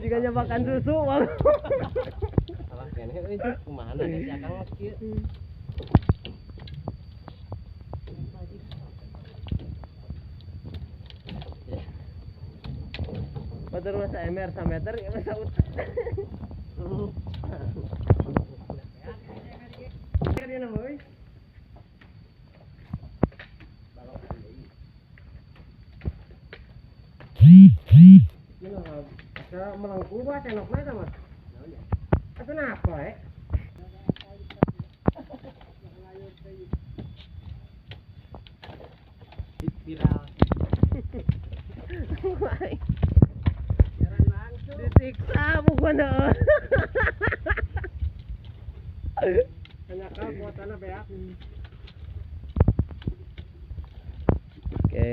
Jika nyobakan susu, bang. Salah kene euy, kumaha na si Akang mah kieu. Batur masa MR 1 meter ya masa ut. Dia nama euy. Gila, asa melengku bah senokna eta mah. Atuh napa Viral. Disiksa bukan hanya kau kuatannya beak. Oke.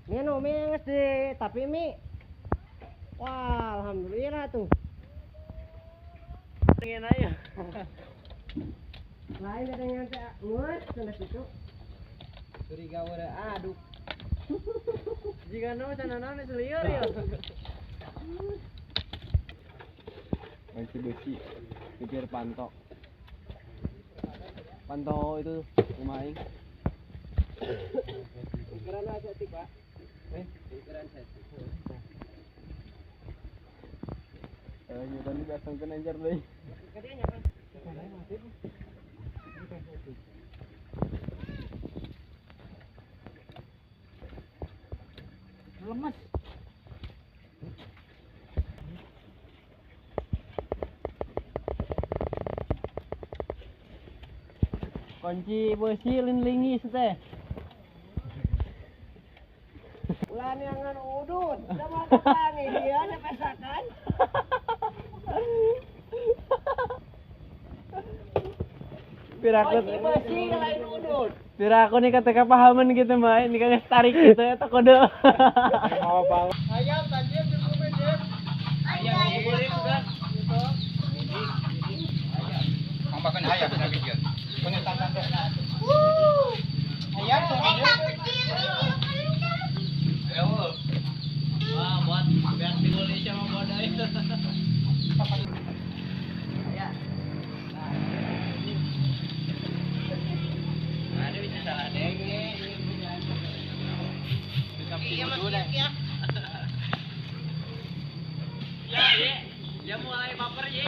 Ini no mie nges di tapi mie. Wah, alhamdulillah tuh. Pengen aja. Lain ada yang tak ngus sana situ. Curiga we aduk. Jika no sana seliur ya. Kunci besi, pikir pantok. Pantau itu rumah aing. Ukuran aja tik, Pak. Ukuran setik. Ya tadi datang ke Nenjar deui. Katanya kan. Lemes. Kunci besi linglingis teh. Ulan yang ngan udut, sama kepangi dia ada pesakan. Pirakut. Kunci besi lain udut. Pira aku nih kata pahaman gitu mah, ini kan tarik gitu ya tak kode. Mau bawa. Ayam tadi cukup aja. Ayam boleh juga. Makan ayam nak bikin. Punya tangan dah. Ayam Ayo. Wah, buat biar di Indonesia mau bodai. Ada bisa salah denge. Iya Mas ya. Ya, dia mulai baper ye.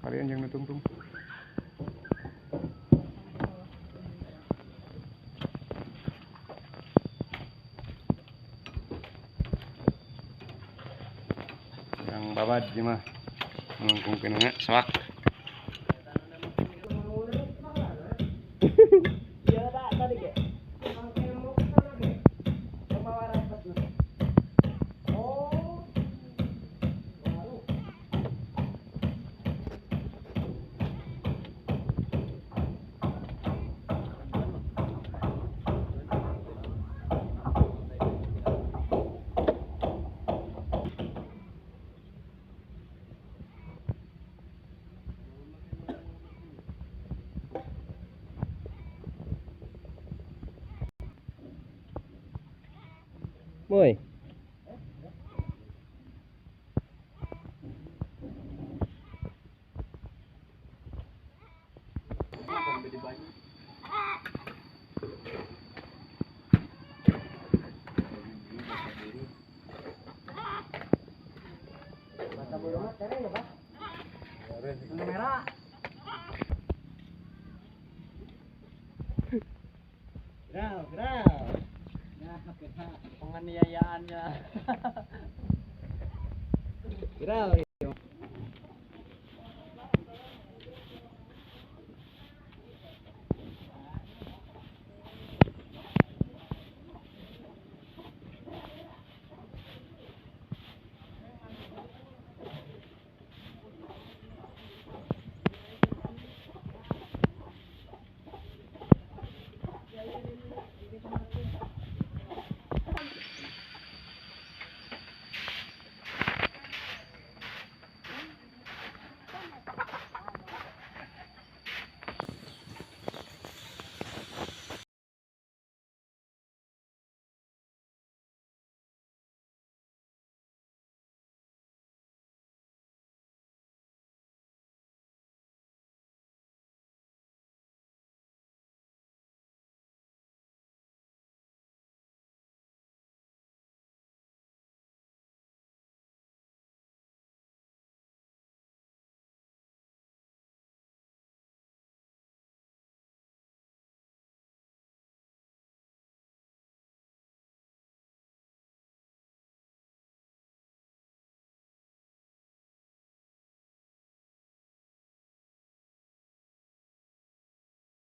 Kalian yang nutung-tung. Yang babad di mah ngungkung kena swak. Dia ada tadi ke. Oh. Boy. Mata bulu mah keren ya, Pak? Keren. Merah. Grau. Nah, penganiayaannya. Grau.